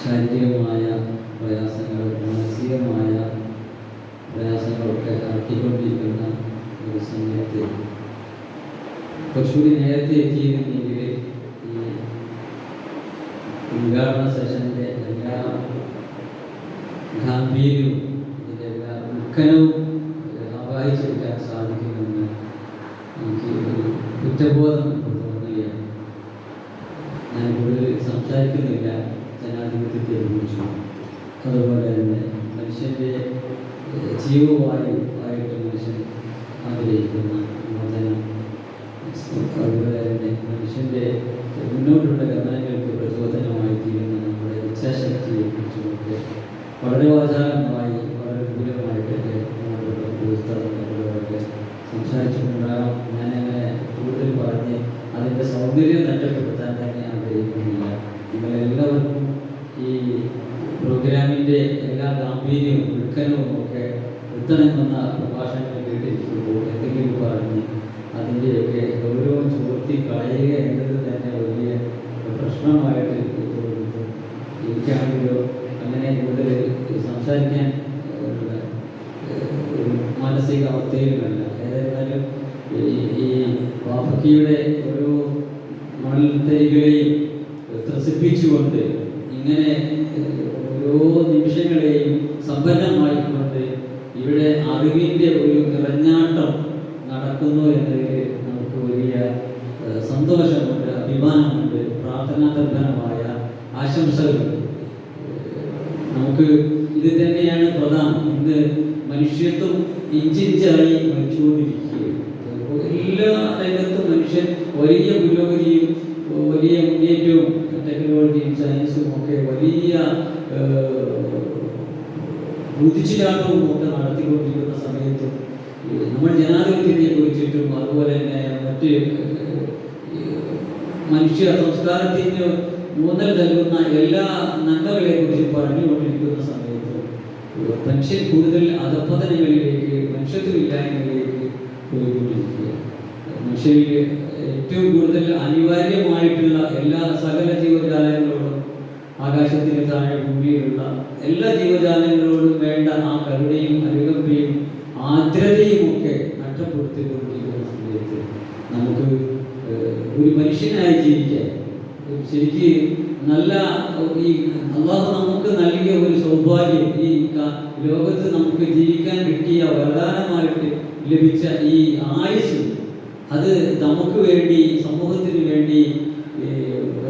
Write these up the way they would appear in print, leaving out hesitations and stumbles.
ശാരീരികമായ പ്രയാസങ്ങൾ, മാനസികമായ പ്രയാസങ്ങളൊക്കെ അടക്കിക്കൊണ്ടിരിക്കുന്ന ഒരു സമയത്ത് കുറച്ചുകൂടി നേരത്തെ എത്തിയിരുന്നെങ്കിൽ ഈ ഉദ്ഘാടന സെഷൻ്റെ എല്ലാ ഗാംഭീര്യവും അതിൻ്റെ എല്ലാ ദുഃഖനവും ആവാഹിച്ചെടുക്കാൻ സാധിക്കുമെന്ന് എനിക്ക് ഒരു കുറ്റബോധം തോന്നുകയാണ്. ഞാൻ കൂടുതൽ സംസാരിക്കുന്നില്ല ജനാധിപത്യത്തെ കുറിച്ചു. അതുപോലെ തന്നെ മനുഷ്യൻ്റെ ജീവവായുവായിട്ട് മനുഷ്യൻ ആഗ്രഹിക്കുന്ന മോചനം, അതുപോലെ തന്നെ മനുഷ്യൻ്റെ മുന്നോട്ടുള്ള ഗമനങ്ങൾക്ക് പ്രചോദനമായി തീരുന്ന നമ്മുടെ ഇച്ഛാശക്തിയെ കുറിച്ചുമൊക്കെ വളരെ വാചാലമായി വളരെ വിപുലമായിട്ടൊക്കെ നമ്മളുടെ പുസ്തകങ്ങളൊക്കെ സംസാരിച്ചിട്ടുണ്ടാകാം. ഞാനങ്ങനെ കൂടുതൽ പറഞ്ഞ് അതിൻ്റെ സൗന്ദര്യം നഷ്ടപ്പെടുത്താൻ തന്നെ ആഗ്രഹിക്കുന്നില്ല. നിങ്ങളെല്ലാവർക്കും ഈ പ്രോഗ്രാമിൻ്റെ എല്ലാ ഗാംഭീര്യവും ദുഃഖനവും ഒക്കെ എത്തണമെന്ന പ്രഭാഷണങ്ങൾ കേട്ടിരിക്കുമ്പോൾ എന്തെങ്കിലും പറഞ്ഞ് അതിൻ്റെയൊക്കെ ഗൗരവം ചോർത്തി കളയുക എന്നത് തന്നെ വലിയ പ്രശ്നമായിട്ട് തോന്നുന്നു. എനിക്കാണെങ്കിലോ അങ്ങനെ കൂടുതൽ സംസാരിക്കാൻ ഒരു മാനസികാവസ്ഥയിലുമല്ല. ഏതായിരുന്നാലും ഈ വാപ്പക്കിയുടെ ഓരോ മണൽത്തരികളെയും ത്രസിപ്പിച്ചുകൊണ്ട് ഇങ്ങനെ ഓരോ നിമിഷങ്ങളെയും സമ്പന്നമായിക്കൊണ്ട് ഇവിടെ അറിവിൻ്റെ ഒരു നിറഞ്ഞാട്ടം നടക്കുന്നു എന്നതിൽ നമുക്ക് വലിയ സന്തോഷമുണ്ട്, അഭിമാനമുണ്ട്, പ്രാർത്ഥനാതർപ്പണമായ ആശംസകളുണ്ട്. നമുക്ക് ഇത് തന്നെയാണ് പ്രധാനം. ഇന്ന് മനുഷ്യത്വം ഇഞ്ചിഞ്ചായി മരിച്ചുകൊണ്ടിരിക്കുകയാണ്. എല്ലാ രംഗത്തും മനുഷ്യൻ വലിയ പുരോഗതിയും വലിയ മുന്നേറ്റവും ടെക്നോളജിയും സയൻസും ഒക്കെ വലിയ ബുദ്ധിചിരാട്ടവും ഒക്കെ നടത്തിക്കൊണ്ടിരിക്കുന്ന സമയത്തും നമ്മൾ ജനാധിപത്യത്തെ കുറിച്ചിട്ടും അതുപോലെ തന്നെ മറ്റ് മനുഷ്യ സംസ്കാരത്തിന് ഊന്നൽ നൽകുന്ന എല്ലാ നന്മകളെ കുറിച്ച് പറഞ്ഞുകൊണ്ടിരിക്കുന്ന സമയത്ത് മനുഷ്യൻ കൂടുതൽ അധപതനങ്ങളിലേക്ക്, മനുഷ്യത്വമില്ലായ്മയിലേക്ക് പോയിക്കൊണ്ടിരിക്കുക. മനുഷ്യരിൽ ഏറ്റവും കൂടുതൽ അനിവാര്യമായിട്ടുള്ള എല്ലാ സകല ജീവജാലങ്ങളോടും, ആകാശത്തിന് താഴെ ഭൂമിയിലുള്ള എല്ലാ ജീവജാലങ്ങളോടും വേണ്ട ആ കരുണയും അനുകമ്പയും ആർദ്രതയും ഒക്കെ നഷ്ടപ്പെടുത്തിക്കൊണ്ടിരിക്കുന്ന സമയത്ത് നമുക്ക് ഒരു മനുഷ്യനായി ജീവിക്കാൻ ശരിക്ക് നല്ല ഈ അള്ളാഹു നമുക്ക് നൽകിയ ഒരു സൗഭാഗ്യം, ഈ ലോകത്ത് നമുക്ക് ജീവിക്കാൻ കിട്ടിയ വരദാനമായിട്ട് ലഭിച്ച ഈ ആയുസ്, അത് നമുക്ക് വേണ്ടി, സമൂഹത്തിന് വേണ്ടി,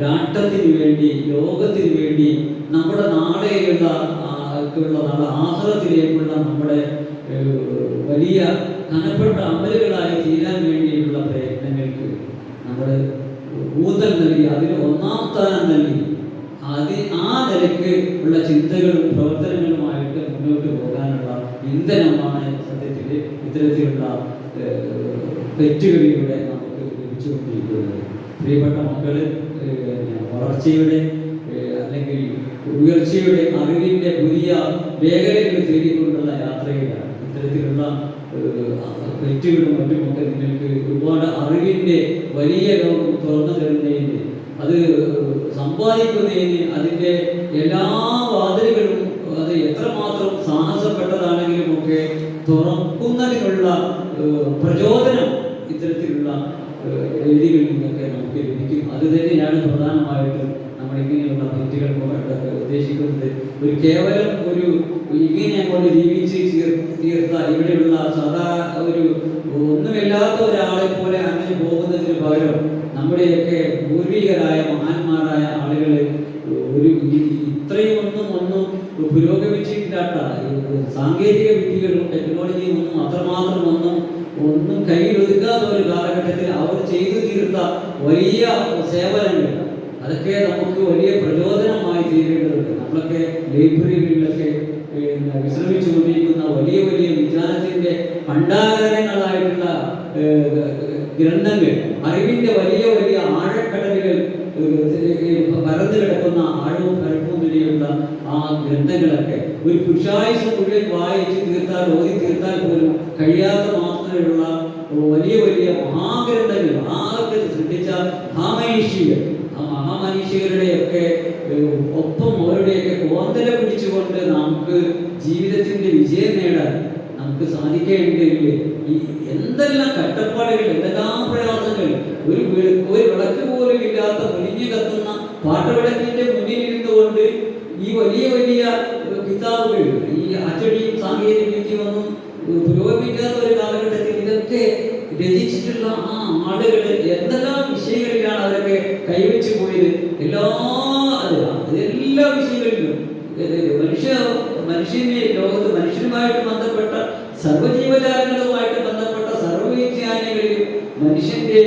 രാഷ്ട്രത്തിന് വേണ്ടി, ലോകത്തിന് വേണ്ടി, നമ്മുടെ നാളെയുള്ള ആഹ്റത്തിലേക്കുള്ള നമ്മുടെ വലിയ കനപ്പെട്ട അമലുകളായി തീരാൻ വേണ്ടിയുള്ള പ്രയത്നങ്ങൾക്ക് നമ്മൾ ഊന്നൽ നൽകി, അതിന് ഒന്നാം സ്ഥാനം നൽകി, ആ നിലയ്ക്ക് ഉള്ള ചിന്തകളും പ്രവർത്തനങ്ങളുമായിട്ട് മുന്നോട്ട് പോകാനുള്ള ഇന്ധനമാണ് സത്യത്തിൽ ഇത്തരത്തിലുള്ള തെറ്റുകളിലൂടെ നമുക്ക് ലഭിച്ചുകൊണ്ടിരിക്കുന്നത്. പ്രിയപ്പെട്ട മക്കൾ, വളർച്ചയുടെ അല്ലെങ്കിൽ ഉയർച്ചയുടെ അറിവിൻ്റെ പുതിയ മേഖലകൾ തേടിക്കൊണ്ടുള്ള യാത്രയിലാണ്. ഇത്തരത്തിലുള്ള തെറ്റുകളും മറ്റുമൊക്കെ നിങ്ങൾക്ക് ഒരുപാട് അറിവിൻ്റെ വലിയ ലോകം തുറന്നു തരുന്നതിന്, അത് സമ്പാദിക്കുന്നതിന്, അതിൻ്റെ എല്ലാ വാതിലുകളും അത് എത്രമാത്രം സാഹസപ്പെട്ടതാണെങ്കിലും ഒക്കെ തുറക്കുന്നതിനുള്ള പ്രചോദനം ഇത്തരത്തിലുള്ള രീതികളിൽ നിന്നൊക്കെ നമുക്ക് ലഭിക്കും. അത് തന്നെയാണ് പ്രധാനമായിട്ടും നമ്മളിങ്ങനെയുള്ള തെറ്റുകൾ ഉദ്ദേശിക്കുന്നത്. ഒരു കേവലം ഒരു ഇങ്ങനെ അങ്ങോട്ട് ജീവിച്ച് തീർത്ത ഇവിടെയുള്ള സദാ ഒരു ഒന്നുമില്ലാത്ത ഒരാളെ പോലെ അങ്ങനെ പോകുന്നതിന് പകരം നമ്മുടെയൊക്കെ പൂർവികരായ മഹാന്മാരായ ആളുകൾ കാലഘട്ടത്തിൽ അവർ ചെയ്തു തീർത്ത വലിയ സേവനങ്ങൾ അതൊക്കെ നമുക്ക് വലിയ പ്രചോദനമായി തീരേണ്ടതുണ്ട്. നമ്മളൊക്കെ ലൈബ്രറികളിലൊക്കെ വിശ്രമിച്ചുകൊണ്ടിരിക്കുന്ന വലിയ വലിയ വിജ്ഞാനത്തിൻ്റെ ഭണ്ഡാരങ്ങളായിട്ടുള്ള ഗ്രന്ഥങ്ങൾ, അറിവിൻ്റെ വലിയ വലിയ ആഴക്കടലുകൾ പരന്നു കിടക്കുന്ന ആഴവും പരപ്പും നിലയുള്ള ആ ഗ്രന്ഥങ്ങളൊക്കെ ഒരു പുരുഷായുസ് മുഴുവൻ വായിച്ച് തീർത്താൽ ഓതി തീർത്താൽ പോലും കഴിയാത്ത മാത്രമുള്ള വലിയ വലിയ മഹാഗ്രന്ഥങ്ങൾ ആകെ സൃഷ്ടിച്ച മഹാമനീഷികൾ, ആ മഹാമനീഷികളുടെയൊക്കെ ഒപ്പം അവരുടെയൊക്കെ കോന്തല പിടിച്ചുകൊണ്ട് നമുക്ക് ജീവിതത്തിൻ്റെ വിജയം നേടാൻ നമുക്ക് സാധിക്കേണ്ടതില്ലേ? ഈ എന്തെല്ലാം കഷ്ടപ്പാടുകൾ, എന്തെല്ലാം പ്രയാസങ്ങൾ, ഒരു വിളക്ക് പോലും ഇല്ലാത്ത മുരിഞ്ഞു കത്തുന്ന പാട്ടവിളക്കിന്റെ മുന്നിൽ ഇരുന്നുകൊണ്ട് ഈ വലിയ വലിയ കിതാബുകൾ, ഈ അച്ചടിയും സാങ്കേതിക വിദ്യയൊന്നും പുരോഗമിക്കാത്ത ഒരു കാലഘട്ടത്തിൽ ഇതൊക്കെ രചിച്ചിട്ടുള്ള ആ ആളുകൾ എന്തെല്ലാം വിഷയങ്ങളിലാണ് അവരൊക്കെ കൈവച്ചു പോയത്. എല്ലാ വിഷയങ്ങളിലും മനുഷ്യനെ ലോകത്ത് മനുഷ്യനുമായിട്ട് ബന്ധപ്പെട്ട സർവ്വജീവജാലങ്ങളുമായിട്ട് ബന്ധപ്പെട്ട സർവ്വവിജ്ഞാനികളിലും മനുഷ്യന്റെ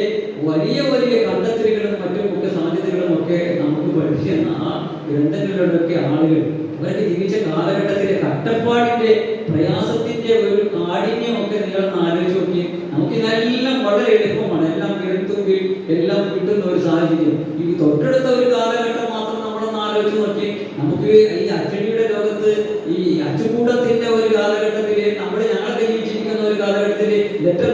വലിയ വലിയ കണ്ടെത്തലുകളും മറ്റുമൊക്കെ സാധ്യതകളും ഒക്കെ നമുക്ക് പഠിക്കുന്ന ആ ഗ്രന്ഥങ്ങളിലൊക്കെ ആളുകൾ അവരൊക്കെ ജീവിച്ച കാലഘട്ടത്തിലെ കഷ്ടപ്പാടിന്റെ പ്രയാസത്തിന്റെ ഒരു കാഠിന്യമൊക്കെ നിങ്ങളൊന്ന് ആലോചിച്ച് നോക്കി. നമുക്ക് ഇതെല്ലാം വളരെ എളുപ്പമാണ്, എല്ലാം എഴുത്തുമ്പിൽ എല്ലാം കിട്ടുന്ന ഒരു സാഹചര്യം. ഈ തൊട്ടടുത്ത ഒരു കാലഘട്ടം മാത്രം നമ്മളൊന്ന് ആലോചിച്ച് നോക്കി. നമുക്ക് ഈ അച്ചടിയുടെ ലോകത്ത് ഈ അച്ചുകൂടത്തിന്റെ ഒരു കാലഘട്ടത്തില് ഞങ്ങളൊക്കെ ജീവിച്ചിരിക്കുന്ന ഒരു കാലഘട്ടത്തില് ലെറ്റർ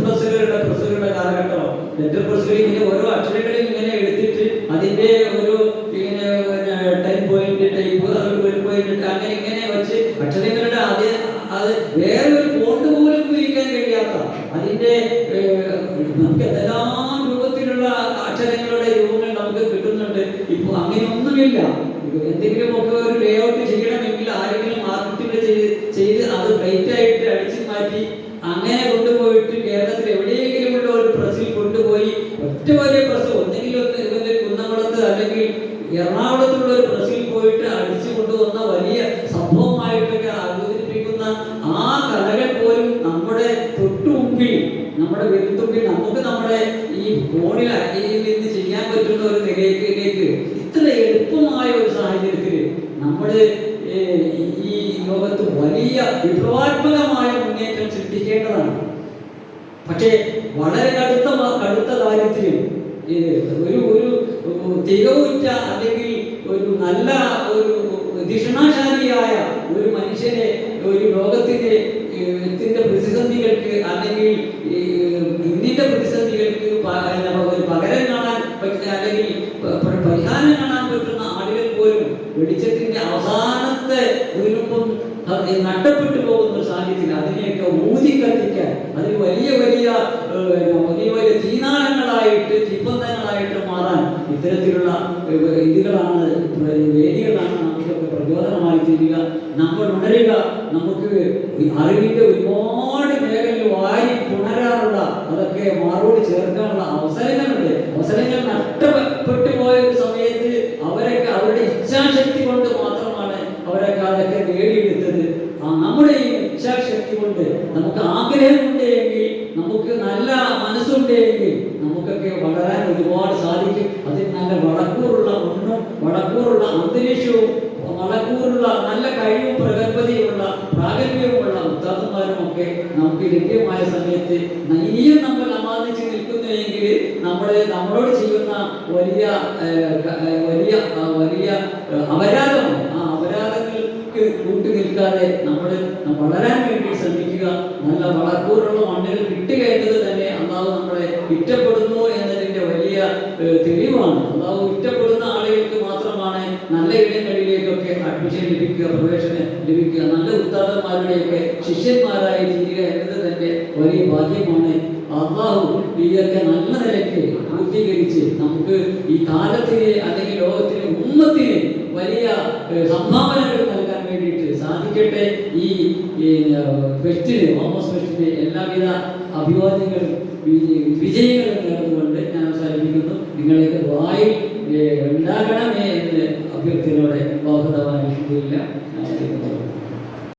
പ്രസ്സുകളുടെ കാലഘട്ടമാണ്. ലെറ്റർ പ്രസ്സുകൾ ഇങ്ങനെ ഓരോ അക്ഷരങ്ങളും ഇങ്ങനെ എടുത്തിട്ട് അതിന്റെ ഒരു ഇങ്ങനെ 10 പോയിന്റ് ടൈപ്പ്, 12 പോയിന്റ് അങ്ങനെ ഇങ്ങനെ വെച്ച് അക്ഷരങ്ങളുടെ അത് വേറെ ഒരു ഫോണ്ട് പോലും ഉപയോഗിക്കാൻ കഴിയാത്ത അതിന്റെ നമുക്ക് എന്തെല്ലാം രൂപത്തിലുള്ള അക്ഷരങ്ങളുടെ രൂപങ്ങൾ നമുക്ക് കിട്ടുന്നുണ്ട്. ഇപ്പൊ അങ്ങനെയൊന്നുമില്ല. എന്തെങ്കിലുമൊക്കെ ഒരു ലേ ഔട്ട് ചെയ്യണമെങ്കിൽ ആരെങ്കിലും മാർക്കറ്റിംഗ് ചെയ്ത് അത് ബ്രൈറ്റ് ആയിട്ട് അടിച്ചു മാറ്റി അങ്ങനെ കൊണ്ടുപോയിട്ട് കേരളത്തിൽ എവിടെയെങ്കിലും ഉള്ള ഒരു പ്രസ്സിൽ കൊണ്ടുപോയി ഒറ്റ വലിയ പ്രസ് ഒന്നെങ്കിലും കുന്നംകുളത്ത് അല്ലെങ്കിൽ എറണാകുളത്തുള്ള ഒരു പ്രസ്സിൽ പോയിട്ട് അടിച്ചു കൊണ്ടുവന്ന വലിയ സംഭവമായിട്ടൊക്കെ അവതരിപ്പിക്കുന്ന ആ കലകൾ പോലും നമ്മുടെ തൊട്ടുമുമ്പിൽ, നമ്മുടെ വിരൽത്തുമ്പിൽ നമുക്ക് നമ്മുടെ ഈ ഫോണിൽ നിന്ന് ചെയ്യാൻ പറ്റുന്ന ഒരു നിലയിലേക്ക് ഇത്ര എളുപ്പമായ ഒരു സാഹചര്യത്തിൽ നമ്മൾ ഈ ലോകത്ത് വലിയ വിപ്ലവാത്മകമായ മുന്നേറ്റം സൃഷ്ടിക്കേണ്ടതാണ്. പക്ഷേ വളരെ കടുത്ത കാര്യത്തിലും ഒരു തികവുറ്റ അല്ലെങ്കിൽ ഒരു നല്ല ഒരു ധിഷണാശാലിയായ ഒരു മനുഷ്യനെ ഒരു ലോകത്തിന്റെ പ്രതിസന്ധികൾക്ക് അല്ലെങ്കിൽ ഇന്ത്യയുടെ പ്രതിസന്ധികൾക്ക് പകരം കാണാൻ പറ്റുന്ന അല്ലെങ്കിൽ പരിഹാരം കാണാൻ പറ്റുന്ന ആളുകൾ പോലും വെളിച്ചത്തിന്റെ അവസാനത്തെ ദുരൂപം നഷ്ടപ്പെട്ടു പോകുന്ന ഒരു സാഹചര്യത്തിൽ അതിനെയൊക്കെ ഊതി കത്തിക്കാൻ അതിൽ വലിയ വലിയ തീനാളങ്ങളായിട്ട് തീപ്പന്തങ്ങളായിട്ട് മാറാൻ ഇത്തരത്തിലുള്ള വേദികളാണ് നമുക്കൊക്കെ പ്രചോദനമായി തീരുക. നമ്മൾ ഉണരുക. നമുക്ക് അറിവിന്റെ ഒരുപാട് മേഖലയിൽ വാരി പുണരാറുള്ള അതൊക്കെ മാറോട് ചേർക്കാനുള്ള അവസരങ്ങളുണ്ട്. അവസരങ്ങൾ നഷ്ടപ്പെട്ടു പോയ ഒരു സമയത്ത് അവരൊക്കെ അവരുടെ ഇച്ഛാശക്തി കൊണ്ട് മാത്രമാണ് അവരൊക്കെ അതൊക്കെ നേടിയെടുത്തത്. നമ്മുടെ ഈ ഇച്ഛാശക്തി കൊണ്ട് നമുക്ക് ആഗ്രഹമുണ്ടെങ്കിൽ, നമുക്ക് നല്ല മനസ്സുണ്ടെങ്കിൽ നമുക്കൊക്കെ വളരാൻ ഒരുപാട് സാധിക്കും. അതിന് നല്ല വളക്കൂറുള്ള മണ്ണും വളക്കൂറുള്ള അന്തരീക്ഷവും വളക്കൂറുള്ള നല്ല കഴിവും പ്രഗത്ഭതയുമുള്ള പ്രാഗൽഭ്യവുമുള്ള ഉസ്താദന്മാരും ഒക്കെ നമുക്ക് ലഭ്യമായ സമയത്ത് ഇനിയും നമ്മൾ അമാനിച്ച് നിൽക്കുന്നുവെങ്കിൽ നമ്മളോട് ചെയ്യുന്ന വലിയ വലിയ വലിയ അപരാധമാണ്. ആ അപരാധങ്ങൾക്ക് കൂട്ടു നിൽക്കാതെ നമ്മൾ വളരാൻ വേണ്ടി ശ്രമിക്കുക. നല്ല വളക്കൂറുള്ള മണ്ണിൽ കിട്ടുക എന്നത് തന്നെ അള്ളാഹു നമ്മളെ ഇഷ്ടപ്പെടുന്നു എന്നതിൻ്റെ വലിയ തെളിവാണ്. അള്ളാഹു ഇഷ്ടപ്പെടുന്ന ആളുകൾക്ക് മാത്രമാണ് നല്ല ഇടങ്ങളിലേക്കൊക്കെ അഡ്മിഷൻ ലഭിക്കുക, പ്രവേശനം ലഭിക്കുക. നല്ല ഉസ്താദന്മാരുടെയൊക്കെ ശിഷ്യന്മാരായി തീരുക എന്നത് തന്നെ വലിയ ഭാഗ്യമാണ്. അള്ളാഹു ഇതൊക്കെ നല്ല നിലയ്ക്ക് പൂർത്തീകരിച്ച് നമുക്ക് ഈ കാലത്തിന് അല്ലെങ്കിൽ ലോകത്തിന് ഉമ്മത്തിന് വലിയ സംഭാവനകൾ നൽകാൻ വേണ്ടിയിട്ട് സാധിക്കട്ടെ. ഈ ഫെസ്റ്റിന് ഓമസ് ഫെസ്റ്റിന് എല്ലാവിധ അഭിവാദ്യങ്ങളും വിജയങ്ങളും നേർന്നുകൊണ്ട് ഞാൻ അവസാനിപ്പിക്കുന്നു. നിങ്ങളെയൊക്കെ വായിൽ ഉണ്ടാകണമേ എന്ന് അഭ്യർത്ഥനയോടെ വാഹുദവാനില്ല.